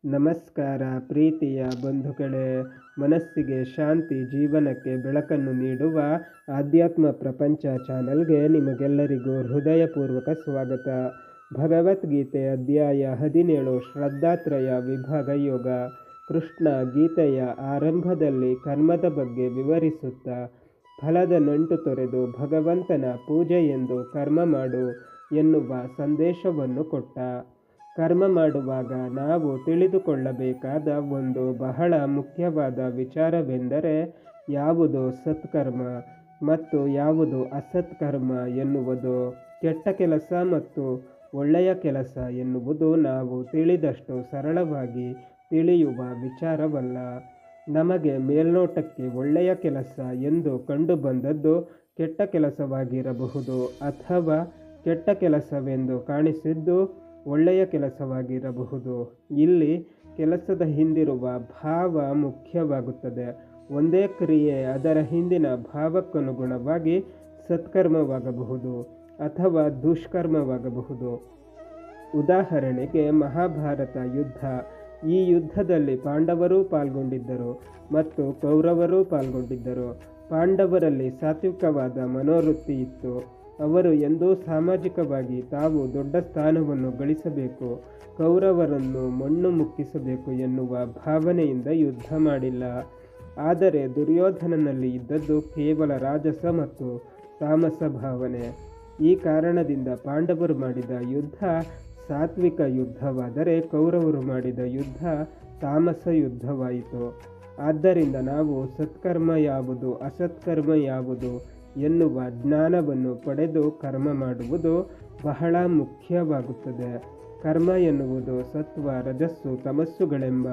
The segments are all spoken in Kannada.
ನಮಸ್ಕಾರ ಪ್ರೀತಿಯ ಬಂಧುಗಳೇ, ಮನಸ್ಸಿಗೆ ಶಾಂತಿ, ಜೀವನಕ್ಕೆ ಬೆಳಕನ್ನು ನೀಡುವ ಆಧ್ಯಾತ್ಮ ಪ್ರಪಂಚ ಚಾನಲ್ಗೆ ನಿಮಗೆಲ್ಲರಿಗೂ ಹೃದಯಪೂರ್ವಕ ಸ್ವಾಗತ. ಭಗವದ್ಗೀತೆ ಅಧ್ಯಾಯ 17 ಶ್ರದ್ಧಾತ್ರಯ ವಿಭಾಗ ಯೋಗ. ಕೃಷ್ಣ ಗೀತೆಯ ಆರಂಭದಲ್ಲಿ ಕರ್ಮದ ಬಗ್ಗೆ ವಿವರಿಸುತ್ತಾ ಫಲದ ನಂಟು ತೊರೆದು ಭಗವಂತನ ಪೂಜೆಯೆಂದು ಕರ್ಮ ಮಾಡು ಎನ್ನುವ ಸಂದೇಶವನ್ನು ಕೊಟ್ಟ. ಕರ್ಮ ಮಾಡುವಾಗ ನಾವು ತಿಳಿದುಕೊಳ್ಳಬೇಕಾದ ಒಂದು ಬಹಳ ಮುಖ್ಯವಾದ ವಿಚಾರವೆಂದರೆ ಯಾವುದು ಸತ್ಕರ್ಮ ಮತ್ತು ಯಾವುದು ಅಸತ್ಕರ್ಮ ಎನ್ನುವುದು. ಕೆಟ್ಟ ಕೆಲಸ ಮತ್ತು ಒಳ್ಳೆಯ ಕೆಲಸ ಎನ್ನುವುದು ನಾವು ತಿಳಿದಷ್ಟು ಸರಳವಾಗಿ ತಿಳಿಯುವ ವಿಚಾರವಲ್ಲ. ನಮಗೆ ಮೇಲ್ನೋಟಕ್ಕೆ ಒಳ್ಳೆಯ ಕೆಲಸ ಎಂದು ಕಂಡುಬಂದದ್ದು ಕೆಟ್ಟ ಕೆಲಸವಾಗಿರಬಹುದು, ಅಥವಾ ಕೆಟ್ಟ ಕೆಲಸವೆಂದು ಕಾಣಿಸಿದ್ದು ಒಳ್ಳೆಯ ಕೆಲಸವಾಗಿರಬಹುದು. ಇಲ್ಲಿ ಕೆಲಸದ ಹಿಂದಿರುವ ಭಾವ ಮುಖ್ಯವಾಗುತ್ತದೆ. ಒಂದೇ ಕ್ರಿಯೆ ಅದರ ಹಿಂದಿನ ಭಾವಕ್ಕನುಗುಣವಾಗಿ ಸತ್ಕರ್ಮವಾಗಬಹುದು ಅಥವಾ ದುಷ್ಕರ್ಮವಾಗಬಹುದು. ಉದಾಹರಣೆಗೆ ಮಹಾಭಾರತ ಯುದ್ಧ. ಈ ಯುದ್ಧದಲ್ಲಿ ಪಾಂಡವರೂ ಪಾಲ್ಗೊಂಡಿದ್ದರು ಮತ್ತು ಕೌರವರೂ ಪಾಲ್ಗೊಂಡಿದ್ದರು. ಪಾಂಡವರಲ್ಲಿ ಸಾತ್ವಿಕವಾದ ಮನೋವೃತ್ತಿ ಇತ್ತು. ಅವರು ಎಂದೂ ಸಾಮಾಜಿಕವಾಗಿ ತಾವು ದೊಡ್ಡ ಸ್ಥಾನವನ್ನು ಗಳಿಸಬೇಕು, ಕೌರವರನ್ನು ಮಣ್ಣು ಮುಕ್ಕಿಸಬೇಕು ಎನ್ನುವ ಭಾವನೆಯಿಂದ ಯುದ್ಧ ಮಾಡಿಲ್ಲ. ಆದರೆ ದುರ್ಯೋಧನನಲ್ಲಿ ಇದ್ದದ್ದು ಕೇವಲ ರಾಜಸ ಮತ್ತು ತಾಮಸ ಭಾವನೆ. ಈ ಕಾರಣದಿಂದ ಪಾಂಡವರು ಮಾಡಿದ ಯುದ್ಧ ಸಾತ್ವಿಕ ಯುದ್ಧವಾದರೆ ಕೌರವರು ಮಾಡಿದ ಯುದ್ಧ ತಾಮಸ ಯುದ್ಧವಾಯಿತು. ಆದ್ದರಿಂದ ನಾವು ಸತ್ಕರ್ಮ ಯಾವುದು, ಅಸತ್ಕರ್ಮ ಯಾವುದು ಎನ್ನುವ ಜ್ಞಾನವನ್ನು ಪಡೆದು ಕರ್ಮ ಮಾಡುವುದು ಬಹಳ ಮುಖ್ಯವಾಗುತ್ತದೆ. ಕರ್ಮ ಎನ್ನುವುದು ಸತ್ವ, ರಜಸ್ಸು, ತಮಸ್ಸುಗಳೆಂಬ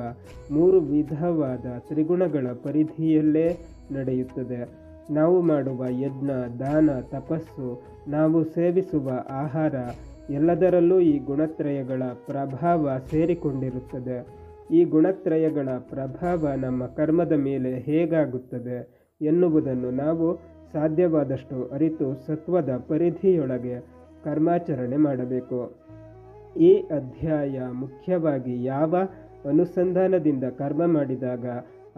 3 ವಿಧವಾದ ತ್ರಿಗುಣಗಳ ಪರಿಧಿಯಲ್ಲೇ ನಡೆಯುತ್ತದೆ. ನಾವು ಮಾಡುವ ಯಜ್ಞ, ದಾನ, ತಪಸ್ಸು, ನಾವು ಸೇವಿಸುವ ಆಹಾರ ಎಲ್ಲದರಲ್ಲೂ ಈ ಗುಣತ್ರಯಗಳ ಪ್ರಭಾವ ಸೇರಿಕೊಂಡಿರುತ್ತದೆ. ಈ ಗುಣತ್ರಯಗಳ ಪ್ರಭಾವ ನಮ್ಮ ಕರ್ಮದ ಮೇಲೆ ಹೇಗಾಗುತ್ತದೆ ಎನ್ನುವುದನ್ನು ನಾವು ಸಾಧ್ಯವಾದಷ್ಟು ಅರಿತು ಸತ್ವದ ಪರಿಧಿಯೊಳಗೆ ಕರ್ಮಾಚರಣೆ ಮಾಡಬೇಕು. ಈ ಅಧ್ಯಾಯ ಮುಖ್ಯವಾಗಿ ಯಾವ ಅನುಸಂಧಾನದಿಂದ ಕರ್ಮ ಮಾಡಿದಾಗ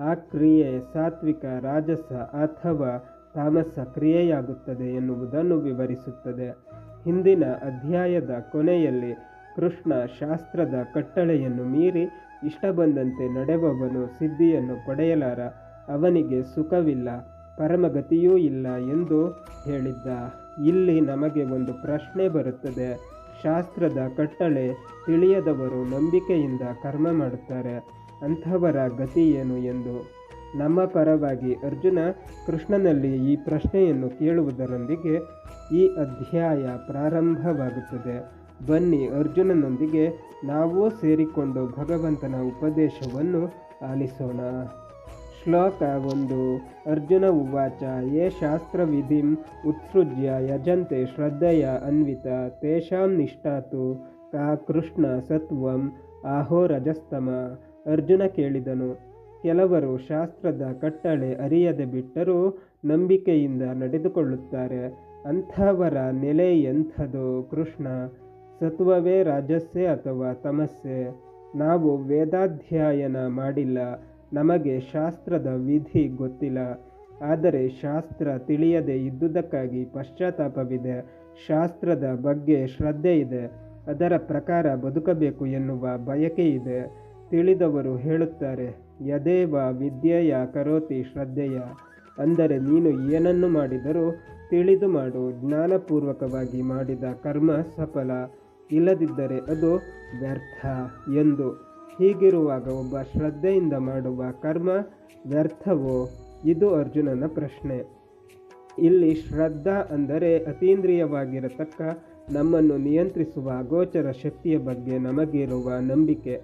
ಆ ಕ್ರಿಯೆ ಸಾತ್ವಿಕ, ರಾಜಸ ಅಥವಾ ತಾಮಸ ಕ್ರಿಯೆಯಾಗುತ್ತದೆ ಎನ್ನುವುದನ್ನು ವಿವರಿಸುತ್ತದೆ. ಹಿಂದಿನ ಅಧ್ಯಾಯದ ಕೊನೆಯಲ್ಲಿ ಕೃಷ್ಣ ಶಾಸ್ತ್ರದ ಕಟ್ಟಳೆಯನ್ನು ಮೀರಿ ಇಷ್ಟ ಬಂದಂತೆ ನಡೆಯುವವನು ಸಿದ್ಧಿಯನ್ನು ಪಡೆಯಲಾರ, ಅವನಿಗೆ ಸುಖವಿಲ್ಲ, ಪರಮಗತಿಯೂ ಇಲ್ಲ ಎಂದು ಹೇಳಿದ್ದ. ಇಲ್ಲಿ ನಮಗೆ ಒಂದು ಪ್ರಶ್ನೆ ಬರುತ್ತದೆ. ಶಾಸ್ತ್ರದ ಕಟ್ಟಳೆ ತಿಳಿಯದವರು ನಂಬಿಕೆಯಿಂದ ಕರ್ಮ ಮಾಡುತ್ತಾರೆ, ಅಂಥವರ ಗತಿ ಏನು ಎಂದು. ನಮ್ಮ ಪರವಾಗಿ ಅರ್ಜುನ ಕೃಷ್ಣನಲ್ಲಿ ಈ ಪ್ರಶ್ನೆಯನ್ನು ಕೇಳುವುದರೊಂದಿಗೆ ಈ ಅಧ್ಯಾಯ ಪ್ರಾರಂಭವಾಗುತ್ತದೆ. ಬನ್ನಿ ಅರ್ಜುನನೊಂದಿಗೆ ನಾವೂ ಸೇರಿಕೊಂಡು ಭಗವಂತನ ಉಪದೇಶವನ್ನು ಆಲಿಸೋಣ. ಶ್ಲೋಕ 1. ಅರ್ಜುನ ಉವಾಚ. ಯೇ ಶಾಸ್ತ್ರವಿಧಿಂ ಉತ್ಸೃಜ್ಯ ಯಜಂತೆ ಶ್ರದ್ಧೆಯ ಅನ್ವಿತ ತೇಷಾಂ ನಿಷ್ಠಾತು ಕಾ ಕೃಷ್ಣ ಸತ್ವಂ ಆಹೋ ರಜಸ್ತಮ. ಅರ್ಜುನ ಕೇಳಿದನು, ಕೆಲವರು ಶಾಸ್ತ್ರದ ಕಟ್ಟಳೆ ಅರಿಯದೆ ಬಿಟ್ಟರೂ ನಂಬಿಕೆಯಿಂದ ನಡೆದುಕೊಳ್ಳುತ್ತಾರೆ, ಅಂಥವರ ನೆಲೆ ಎಂಥದು ಕೃಷ್ಣ? ಸತ್ವವೇ, ರಾಜಸ್ಸೆ ಅಥವಾ ತಮಸ್ಸೆ? ನಾವು ವೇದಾಧ್ಯಯನ ಮಾಡಿಲ್ಲ, ನಮಗೆ ಶಾಸ್ತ್ರದ ವಿಧಿ ಗೊತ್ತಿಲ್ಲ. ಆದರೆ ಶಾಸ್ತ್ರ ತಿಳಿಯದೆ ಇದ್ದುದಕ್ಕಾಗಿ ಪಶ್ಚಾತ್ತಾಪವಿದೆ. ಶಾಸ್ತ್ರದ ಬಗ್ಗೆ ಶ್ರದ್ಧೆ ಇದೆ, ಅದರ ಪ್ರಕಾರ ಬದುಕಬೇಕು ಎನ್ನುವ ಬಯಕೆ ಇದೆ. ತಿಳಿದವರು ಹೇಳುತ್ತಾರೆ, ಯದೇವ ವಿದ್ಯೆಯ ಕರೋತಿ ಶ್ರದ್ಧೆಯ. ಅಂದರೆ ನೀನು ಏನನ್ನು ಮಾಡಿದರೂ ತಿಳಿದು ಮಾಡು, ಜ್ಞಾನಪೂರ್ವಕವಾಗಿ ಮಾಡಿದ ಕರ್ಮ ಸಫಲ, ಇಲ್ಲದಿದ್ದರೆ ಅದು ವ್ಯರ್ಥ ಎಂದು. ಹೀಗಿರುವಾಗ ಒಬ್ಬ ಶ್ರದ್ಧೆಯಿಂದ ಮಾಡುವ ಕರ್ಮ ವ್ಯರ್ಥವೋ? ಇದು ಅರ್ಜುನನ ಪ್ರಶ್ನೆ. ಇಲ್ಲಿ ಶ್ರದ್ಧಾ ಅಂದರೆ ಅತೀಂದ್ರಿಯವಾಗಿರತಕ್ಕ ನಮ್ಮನ್ನು ನಿಯಂತ್ರಿಸುವ ಅಗೋಚರ ಶಕ್ತಿಯ ಬಗ್ಗೆ ನಮಗಿರುವ ನಂಬಿಕೆ,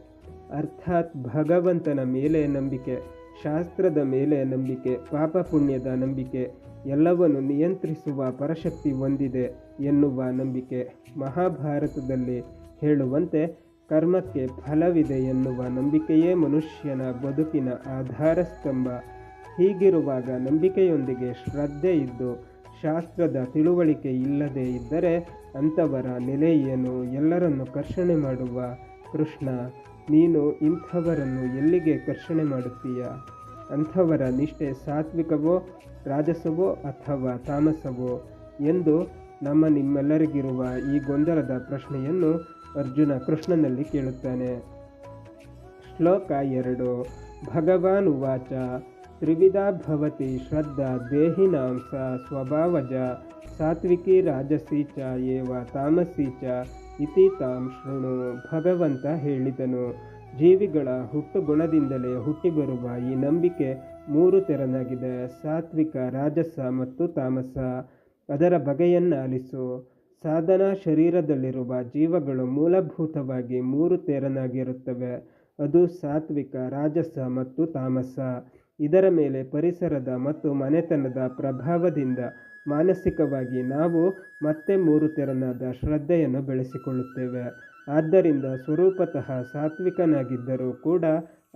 ಅರ್ಥಾತ್ ಭಗವಂತನ ಮೇಲೆ ನಂಬಿಕೆ, ಶಾಸ್ತ್ರದ ಮೇಲೆ ನಂಬಿಕೆ, ಪಾಪ ಪುಣ್ಯದ ನಂಬಿಕೆ, ಎಲ್ಲವನ್ನು ನಿಯಂತ್ರಿಸುವ ಪರಶಕ್ತಿ ಹೊಂದಿದೆ ಎನ್ನುವ ನಂಬಿಕೆ. ಮಹಾಭಾರತದಲ್ಲಿ ಹೇಳುವಂತೆ ಕರ್ಮಕ್ಕೆ ಫಲವಿದೆ ಎನ್ನುವ ನಂಬಿಕೆಯೇ ಮನುಷ್ಯನ ಬದುಕಿನ ಆಧಾರ ಸ್ತಂಭ. ಹೀಗಿರುವಾಗ ನಂಬಿಕೆಯೊಂದಿಗೆ ಶ್ರದ್ಧೆ ಇದ್ದು ಶಾಸ್ತ್ರದ ತಿಳುವಳಿಕೆ ಇಲ್ಲದೆ ಇದ್ದರೆ ಅಂಥವರ ನೆಲೆ ಏನು? ಎಲ್ಲರನ್ನು ಕರ್ಷಣೆ ಮಾಡುವ ಕೃಷ್ಣ ನೀನು ಇಂಥವರನ್ನು ಎಲ್ಲಿಗೆ ಕರ್ಷಣೆ ಮಾಡುತ್ತೀಯ? ಅಂಥವರ ನಿಷ್ಠೆ ಸಾತ್ವಿಕವೋ ರಾಜಸವೋ ಅಥವಾ ತಾಮಸವೋ ಎಂದು ನಿಮ್ಮೆಲ್ಲರಿಗಿರುವ ಈ ಗೊಂದಲದ ಪ್ರಶ್ನೆಯನ್ನು ಅರ್ಜುನ ಕೃಷ್ಣನಲ್ಲಿ ಕೇಳುತ್ತಾನೆ. ಶ್ಲೋಕ 2. ಭಗವಾನ್ ಉವಾಚ ತ್ರಿವಿಧಾ ಭವತಿ ಶ್ರದ್ಧಾ ದೇಹಿನಾಂ ಸಾ ಸ್ವಭಾವಜ ಸಾತ್ವಿಕಿ ರಾಜಸಿ ಚ ಏವ ತಾಮಸಿ ಚ ಇತಿ ತಾಂ ಶೃಣು. ಭಗವಂತ ಹೇಳಿದನು, ಜೀವಿಗಳ ಹುಟ್ಟುಗುಣದಿಂದಲೇ ಹುಟ್ಟಿಬರುವ ಈ ನಂಬಿಕೆ 3 ತೆರನಾಗಿದೆ: ಸಾತ್ವಿಕ, ರಾಜಸ ಮತ್ತು ತಾಮಸ. ಅದರ ಬಗೆಯನ್ನಾಲಿಸು. ಸಾಧನಾ ಶರೀರದಲ್ಲಿರುವ ಜೀವಗಳು ಮೂಲಭೂತವಾಗಿ 3 ತೆರನಾಗಿರುತ್ತವೆ. ಅದು ಸಾತ್ವಿಕ, ರಾಜಸ ಮತ್ತು ತಾಮಸ. ಇದರ ಮೇಲೆ ಪರಿಸರದ ಮತ್ತು ಮನೆತನದ ಪ್ರಭಾವದಿಂದ ಮಾನಸಿಕವಾಗಿ ನಾವು ಮತ್ತೆ 3 ತೆರನಾದ ಶ್ರದ್ಧೆಯನ್ನು ಬೆಳೆಸಿಕೊಳ್ಳುತ್ತೇವೆ. ಆದ್ದರಿಂದ ಸ್ವರೂಪತಃ ಸಾತ್ವಿಕನಾಗಿದ್ದರೂ ಕೂಡ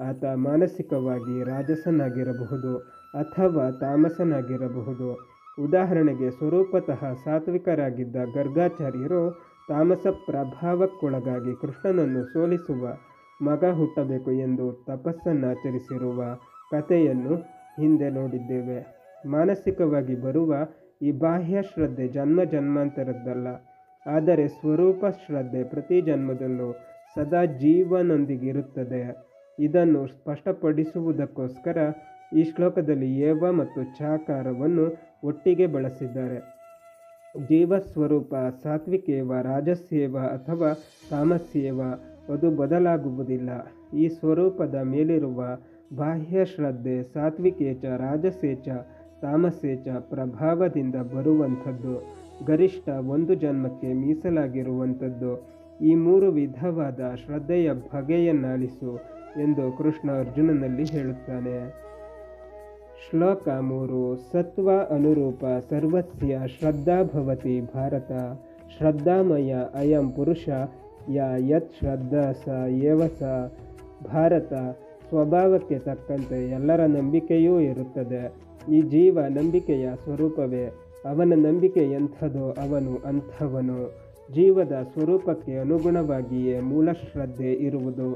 ಆತ ಮಾನಸಿಕವಾಗಿ ರಾಜಸನಾಗಿರಬಹುದು ಅಥವಾ ತಾಮಸನಾಗಿರಬಹುದು. ಉದಾಹರಣೆಗೆ, ಸ್ವರೂಪತಃ ಸಾತ್ವಿಕರಾಗಿದ್ದ ಗರ್ಗಾಚಾರ್ಯರು ತಾಮಸ ಪ್ರಭಾವಕ್ಕೊಳಗಾಗಿ ಕೃಷ್ಣನನ್ನು ಸೋಲಿಸುವ ಮಗ ಹುಟ್ಟಬೇಕು ಎಂದು ತಪಸ್ಸನ್ನಾಚರಿಸಿರುವ ಕಥೆಯನ್ನು ಹಿಂದೆ ನೋಡಿದ್ದೇವೆ. ಮಾನಸಿಕವಾಗಿ ಬರುವ ಈ ಬಾಹ್ಯ ಶ್ರದ್ಧೆ ಜನ್ಮ ಜನ್ಮಾಂತರದ್ದಲ್ಲ, ಆದರೆ ಸ್ವರೂಪ ಶ್ರದ್ಧೆ ಪ್ರತಿ ಜನ್ಮದಲ್ಲೂ ಸದಾ ಜೀವನೊಂದಿಗಿರುತ್ತದೆ. ಇದನ್ನು ಸ್ಪಷ್ಟಪಡಿಸುವುದಕ್ಕೋಸ್ಕರ ಈ ಶ್ಲೋಕದಲ್ಲಿ ಏವ ಮತ್ತು ಚಾಕಾರವನ್ನು ಒಟ್ಟಿಗೆ ಬಳಸಿದ್ದಾರೆ. ಜೀವಸ್ವರೂಪ ಸಾತ್ವಿಕೇವ ರಾಜಸ್ಯೇವ ಅಥವಾ ತಾಮಸ್ಯೇವ, ಅದು ಬದಲಾಗುವುದಿಲ್ಲ. ಈ ಸ್ವರೂಪದ ಮೇಲಿರುವ ಬಾಹ್ಯ ಶ್ರದ್ಧೆ ಸಾತ್ವಿಕೇಚ ರಾಜಸೇಚ ತಾಮಸೇಚ ಪ್ರಭಾವದಿಂದ ಬರುವಂಥದ್ದು, ಗರಿಷ್ಠ 1 ಜನ್ಮಕ್ಕೆ ಮೀಸಲಾಗಿರುವಂಥದ್ದು. ಈ 3 ವಿಧವಾದ ಶ್ರದ್ಧೆಯ ಬಗೆಯನ್ನಾಲಿಸು ಎಂದು ಕೃಷ್ಣ ಅರ್ಜುನನಲ್ಲಿ ಹೇಳುತ್ತಾನೆ. ಶ್ಲೋಕ 3. ಸತ್ವ ಅನುರೂಪ ಸರ್ವಸ್ಯ ಶ್ರದ್ಧಾ ಭವತಿ ಭಾರತ ಶ್ರದ್ಧಾಮಯ ಅಯಂ ಪುರುಷ ಯತ್ ಶ್ರದ್ಧಾ ಸ ಏವ ಸ. ಭಾರತ, ಸ್ವಭಾವಕ್ಕೆ ತಕ್ಕಂತೆ ಎಲ್ಲರ ನಂಬಿಕೆಯೂ ಇರುತ್ತದೆ. ಈ ಜೀವ ನಂಬಿಕೆಯ ಸ್ವರೂಪವೇ. ಅವನ ನಂಬಿಕೆ ಎಂಥದೋ ಅವನು ಅಂಥವನು. ಜೀವದ ಸ್ವರೂಪಕ್ಕೆ ಅನುಗುಣವಾಗಿಯೇ ಮೂಲ ಶ್ರದ್ಧೆ ಇರುವುದು.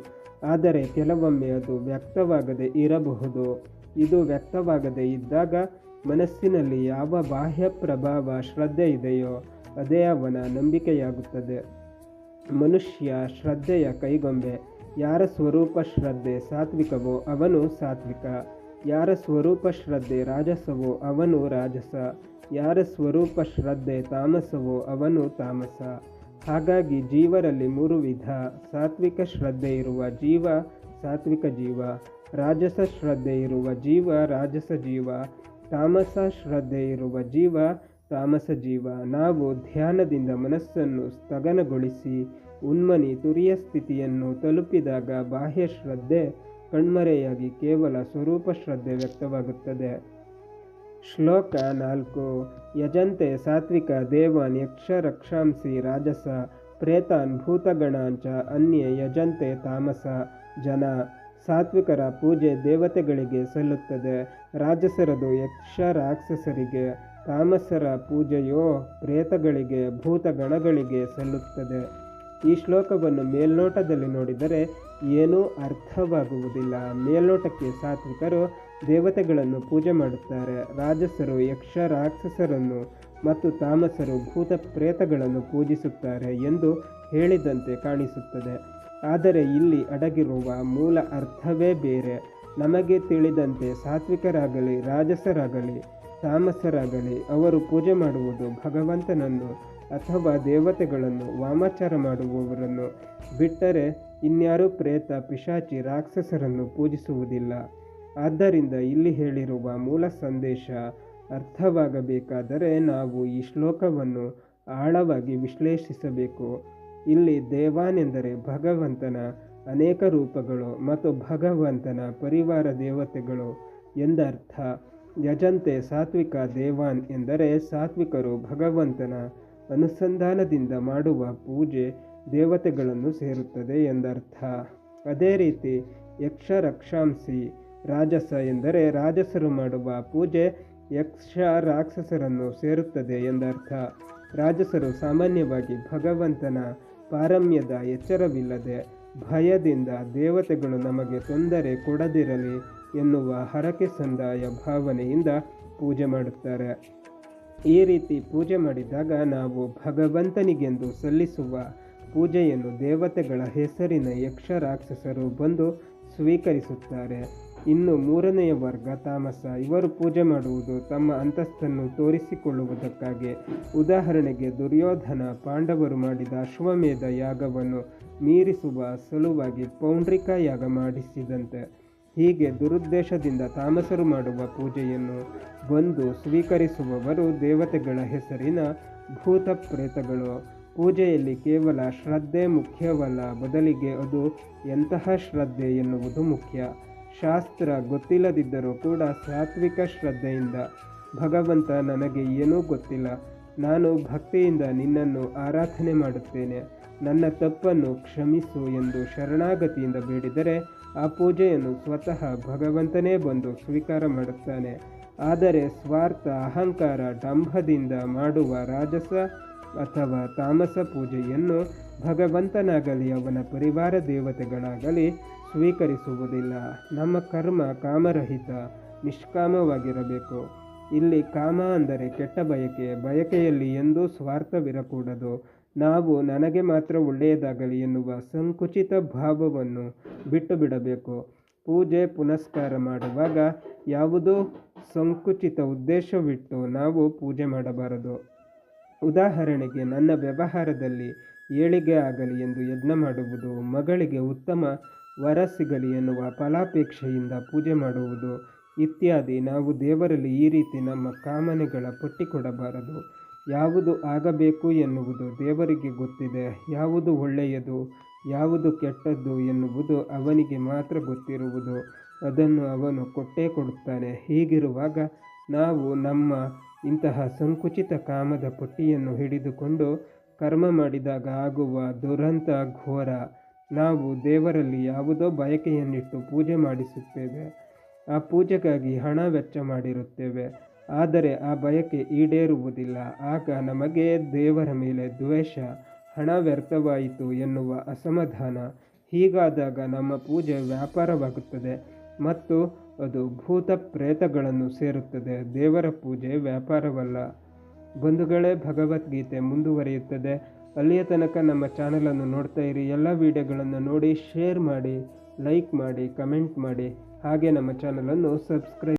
ಆದರೆ ಕೆಲವೊಮ್ಮೆ ಅದು ವ್ಯಕ್ತವಾಗದೇ ಇರಬಹುದು. ಇದು ವ್ಯಕ್ತವಾಗದೇ ಇದ್ದಾಗ ಮನಸ್ಸಿನಲ್ಲಿ ಯಾವ ಬಾಹ್ಯ ಪ್ರಭಾವ ಶ್ರದ್ಧೆ ಇದೆಯೋ ಅದೇ ಅವನ ನಂಬಿಕೆಯಾಗುತ್ತದೆ. ಮನುಷ್ಯ ಶ್ರದ್ಧೆಯ ಕೈಗೊಂಬೆ. ಯಾರ ಸ್ವರೂಪ ಶ್ರದ್ಧೆ ಸಾತ್ವಿಕವೋ ಅವನು ಸಾತ್ವಿಕ, ಯಾರ ಸ್ವರೂಪ ಶ್ರದ್ಧೆ ರಾಜಸವೋ ಅವನು ರಾಜಸ, ಯಾರ ಸ್ವರೂಪ ಶ್ರದ್ಧೆ ತಾಮಸವೋ ಅವನು ತಾಮಸ. ಹಾಗಾಗಿ ಜೀವರಲ್ಲಿ 3 ವಿಧ: ಸಾತ್ವಿಕ ಶ್ರದ್ಧೆ ಇರುವ ಜೀವ ಸಾತ್ವಿಕ ಜೀವ, ರಾಜಸ ಶ್ರದ್ಧೆ ಇರುವ ಜೀವ ರಾಜಸ ಜೀವ, ತಾಮಸ ಶ್ರದ್ಧೆ ಇರುವ ಜೀವ ತಾಮಸ ಜೀವ. ನಾವು ಧ್ಯಾನದಿಂದ ಮನಸ್ಸನ್ನು ಸ್ಥಗನಗೊಳಿಸಿ ಉನ್ಮನಿ ತುರಿಯ ಸ್ಥಿತಿಯನ್ನು ತಲುಪಿದಾಗ ಬಾಹ್ಯ ಶ್ರದ್ಧೆ ಕಣ್ಮರೆಯಾಗಿ ಕೇವಲ ಸ್ವರೂಪ ಶ್ರದ್ಧೆ ವ್ಯಕ್ತವಾಗುತ್ತದೆ. ಶ್ಲೋಕ 4. ಯಜಂತೆ ಸಾತ್ವಿಕ ದೇವಾನ್ ಯಕ್ಷ ರಕ್ಷಾಂಸಿ ರಾಜಸ ಪ್ರೇತಾನ್ ಭೂತಗಣಾಂಚ ಅನ್ಯೇ ಯಜಂತೆ ತಾಮಸ ಜನ. ಸಾತ್ವಿಕರ ಪೂಜೆ ದೇವತೆಗಳಿಗೆ ಸಲ್ಲುತ್ತದೆ, ರಾಜಸರದು ಯಕ್ಷ ರಾಕ್ಷಸರಿಗೆ, ತಾಮಸರ ಪೂಜೆಯೋ ಪ್ರೇತಗಳಿಗೆ ಭೂತಗಣಗಳಿಗೆ ಸಲ್ಲುತ್ತದೆ. ಈ ಶ್ಲೋಕವನ್ನು ಮೇಲ್ನೋಟದಲ್ಲಿ ನೋಡಿದರೆ ಏನೂ ಅರ್ಥವಾಗುವುದಿಲ್ಲ. ಮೇಲ್ನೋಟಕ್ಕೆ ಸಾತ್ವಿಕರು ದೇವತೆಗಳನ್ನು ಪೂಜೆ ಮಾಡುತ್ತಾರೆ, ರಾಜಸರು ಯಕ್ಷ ರಾಕ್ಷಸರನ್ನು ಮತ್ತು ತಾಮಸರು ಭೂತ ಪ್ರೇತಗಳನ್ನು ಪೂಜಿಸುತ್ತಾರೆ ಎಂದು ಹೇಳಿದಂತೆ ಕಾಣಿಸುತ್ತದೆ. ಆದರೆ ಇಲ್ಲಿ ಅಡಗಿರುವ ಮೂಲ ಅರ್ಥವೇ ಬೇರೆ. ನಮಗೆ ತಿಳಿದಂತೆ ಸಾತ್ವಿಕರಾಗಲಿ ರಾಜಸರಾಗಲಿ ತಾಮಸರಾಗಲಿ ಅವರು ಪೂಜೆ ಮಾಡುವುದು ಭಗವಂತನನ್ನು ಅಥವಾ ದೇವತೆಗಳನ್ನು, ವಾಮಾಚಾರ ಮಾಡುವವರನ್ನು ಬಿಟ್ಟರೆ ಇನ್ಯಾರೂ ಪ್ರೇತ ಪಿಶಾಚಿ ರಾಕ್ಷಸರನ್ನು ಪೂಜಿಸುವುದಿಲ್ಲ. ಆದ್ದರಿಂದ ಇಲ್ಲಿ ಹೇಳಿರುವ ಮೂಲ ಸಂದೇಶ ಅರ್ಥವಾಗಬೇಕಾದರೆ ನಾವು ಈ ಶ್ಲೋಕವನ್ನು ಆಳವಾಗಿ ವಿಶ್ಲೇಷಿಸಬೇಕು. ಇಲ್ಲಿ ದೇವಾನೆಂದರೆ ಭಗವಂತನ ಅನೇಕ ರೂಪಗಳು ಮತ್ತು ಭಗವಂತನ ಪರಿವಾರ ದೇವತೆಗಳು ಎಂದರ್ಥ. ಯಜಂತೆ ಸಾತ್ವಿಕ ದೇವಾನ್ ಎಂದರೆ ಸಾತ್ವಿಕರು ಭಗವಂತನ ಅನುಸಂಧಾನದಿಂದ ಮಾಡುವ ಪೂಜೆ ದೇವತೆಗಳನ್ನು ಸೇರುತ್ತದೆ ಎಂದರ್ಥ. ಅದೇ ರೀತಿ ಯಕ್ಷ ರಕ್ಷಾಂಸಿ ರಾಜಸ ಎಂದರೆ ರಾಜಸರು ಮಾಡುವ ಪೂಜೆ ಯಕ್ಷ ರಾಕ್ಷಸರನ್ನು ಸೇರುತ್ತದೆ ಎಂದರ್ಥ. ರಾಜಸರು ಸಾಮಾನ್ಯವಾಗಿ ಭಗವಂತನ ಪಾರಮ್ಯದ ಎಚ್ಚರವಿಲ್ಲದೆ ಭಯದಿಂದ ದೇವತೆಗಳು ನಮಗೆ ತೊಂದರೆ ಕೊಡದಿರಲಿ ಎನ್ನುವ ಹರಕೆ ಸಂದಾಯ ಭಾವನೆಯಿಂದ ಪೂಜೆ ಮಾಡುತ್ತಾರೆ. ಈ ರೀತಿ ಪೂಜೆ ಮಾಡಿದಾಗ ನಾವು ಭಗವಂತನಿಗೆಂದು ಸಲ್ಲಿಸುವ ಪೂಜೆಯನ್ನು ದೇವತೆಗಳ ಹೆಸರಿನ ಯಕ್ಷ ರಾಕ್ಷಸರು ಬಂದು ಸ್ವೀಕರಿಸುತ್ತಾರೆ. ಇನ್ನು ಮೂರನೆಯ ವರ್ಗ ತಾಮಸ. ಇವರು ಪೂಜೆ ಮಾಡುವುದು ತಮ್ಮ ಅಂತಸ್ತನ್ನು ತೋರಿಸಿಕೊಳ್ಳುವುದಕ್ಕಾಗಿ. ಉದಾಹರಣೆಗೆ ದುರ್ಯೋಧನ ಪಾಂಡವರು ಮಾಡಿದ ಅಶ್ವಮೇಧ ಯಾಗವನ್ನು ಮೀರಿಸುವ ಸಲುವಾಗಿ ಪೌಂಡ್ರಿಕ ಯಾಗ ಮಾಡಿಸಿದಂತೆ. ಹೀಗೆ ದುರುದ್ದೇಶದಿಂದ ತಾಮಸರು ಮಾಡುವ ಪೂಜೆಯನ್ನು ಬಂದು ಸ್ವೀಕರಿಸುವವರು ದೇವತೆಗಳ ಹೆಸರಿನ ಭೂತ ಪ್ರೇತಗಳು. ಪೂಜೆಯಲ್ಲಿ ಕೇವಲ ಶ್ರದ್ಧೆ ಮುಖ್ಯವಲ್ಲ, ಬದಲಿಗೆ ಅದು ಎಂತಹ ಶ್ರದ್ಧೆ ಎನ್ನುವುದು ಮುಖ್ಯ. ಶಾಸ್ತ್ರ ಗೊತ್ತಿಲ್ಲದಿದ್ದರೂ ಕೂಡ ಸಾತ್ವಿಕ ಶ್ರದ್ಧೆಯಿಂದ ಭಗವಂತ ನನಗೆ ಏನೂ ಗೊತ್ತಿಲ್ಲ, ನಾನು ಭಕ್ತಿಯಿಂದ ನಿನ್ನನ್ನು ಆರಾಧನೆ ಮಾಡುತ್ತೇನೆ, ನನ್ನ ತಪ್ಪನ್ನು ಕ್ಷಮಿಸು ಎಂದು ಶರಣಾಗತಿಯಿಂದ ಬೇಡಿದರೆ ಆ ಪೂಜೆಯನ್ನು ಸ್ವತಃ ಭಗವಂತನೇ ಬಂದು ಸ್ವೀಕಾರ ಮಾಡುತ್ತಾನೆ. ಆದರೆ ಸ್ವಾರ್ಥ, ಅಹಂಕಾರ, ಡಂಭದಿಂದ ಮಾಡುವ ರಾಜಸ ಅಥವಾ ತಾಮಸ ಪೂಜೆಯನ್ನು ಭಗವಂತನಾಗಲಿ ಅವನ ಪರಿವಾರ ದೇವತೆಗಳಾಗಲಿ ಸ್ವೀಕರಿಸುವುದಿಲ್ಲ. ನಮ್ಮ ಕರ್ಮ ಕಾಮರಹಿತ, ನಿಷ್ಕಾಮವಾಗಿರಬೇಕು. ಇಲ್ಲಿ ಕಾಮ ಅಂದರೆ ಕೆಟ್ಟ ಬಯಕೆ. ಬಯಕೆಯಲ್ಲಿ ಎಂದೂ ಸ್ವಾರ್ಥವಿರಕೂಡದು. ನಾವು ನನಗೆ ಮಾತ್ರ ಒಳ್ಳೆಯದಾಗಲಿ ಎನ್ನುವ ಸಂಕುಚಿತ ಭಾವವನ್ನು ಬಿಟ್ಟು ಬಿಡಬೇಕು. ಪೂಜೆ ಪುನಸ್ಕಾರ ಮಾಡುವಾಗ ಯಾವುದೋ ಸಂಕುಚಿತ ಉದ್ದೇಶವಿಟ್ಟು ನಾವು ಪೂಜೆ ಮಾಡಬಾರದು. ಉದಾಹರಣೆಗೆ, ನನ್ನ ವ್ಯವಹಾರದಲ್ಲಿ ಏಳಿಗೆ ಆಗಲಿ ಎಂದು ಯಜ್ಞ ಮಾಡುವುದು, ಮಗಳಿಗೆ ಉತ್ತಮ ವರ ಸಿಗಲಿ ಎನ್ನುವ ಫಲಾಪೇಕ್ಷೆಯಿಂದ ಪೂಜೆ ಮಾಡುವುದು ಇತ್ಯಾದಿ. ನಾವು ದೇವರಲ್ಲಿ ಈ ರೀತಿ ನಮ್ಮ ಕಾಮನೆಗಳ ಪಟ್ಟಿ ಕೊಡಬಾರದು. ಯಾವುದು ಆಗಬೇಕು ಎನ್ನುವುದು ದೇವರಿಗೆ ಗೊತ್ತಿದೆ. ಯಾವುದು ಒಳ್ಳೆಯದು, ಯಾವುದು ಕೆಟ್ಟದ್ದು ಎನ್ನುವುದು ಅವನಿಗೆ ಮಾತ್ರ ಗೊತ್ತಿರುವುದು. ಅದನ್ನು ಅವನು ಕೊಟ್ಟೇ ಕೊಡುತ್ತಾನೆ. ಹೀಗಿರುವಾಗ ನಾವು ನಮ್ಮ ಇಂತಹ ಸಂಕುಚಿತ ಕಾಮದ ಪಟ್ಟಿಯನ್ನು ಹಿಡಿದುಕೊಂಡು ಕರ್ಮ ಮಾಡಿದಾಗ ಆಗುವ ದುರಂತ ಘೋರ. ನಾವು ದೇವರಲ್ಲಿ ಯಾವುದೋ ಬಯಕೆಯನ್ನಿಟ್ಟು ಪೂಜೆ ಮಾಡಿಸುತ್ತೇವೆ. ಆ ಪೂಜೆಗಾಗಿ ಹಣ ವೆಚ್ಚ ಮಾಡಿರುತ್ತೇವೆ, ಆದರೆ ಆ ಬಯಕೆ ಈಡೇರುವುದಿಲ್ಲ. ಆಗ ನಮಗೆ ದೇವರ ಮೇಲೆ ದ್ವೇಷ, ಹಣ ವ್ಯರ್ಥವಾಯಿತು ಎನ್ನುವ ಅಸಮಾಧಾನ. ಹೀಗಾದಾಗ ನಮ್ಮ ಪೂಜೆ ವ್ಯಾಪಾರವಾಗುತ್ತದೆ ಮತ್ತು ಅದು ಭೂತ ಪ್ರೇತಗಳನ್ನು ಸೇರುತ್ತದೆ. ದೇವರ ಪೂಜೆ ವ್ಯಾಪಾರವಲ್ಲ. ಬಂಧುಗಳೇ, ಭಗವದ್ಗೀತೆ ಮುಂದುವರಿಯುತ್ತದೆ. ಅಲ್ಲಿಯ ತನಕ ನಮ್ಮ ಚಾನಲನ್ನು ನೋಡ್ತಾ ಇರಿ. ಎಲ್ಲ ವಿಡಿಯೋಗಳನ್ನು ನೋಡಿ, ಶೇರ್ ಮಾಡಿ, ಲೈಕ್ ಮಾಡಿ, ಕಮೆಂಟ್ ಮಾಡಿ, ಹಾಗೆ ನಮ್ಮ ಚಾನಲನ್ನು ಸಬ್ಸ್ಕ್ರೈಬ್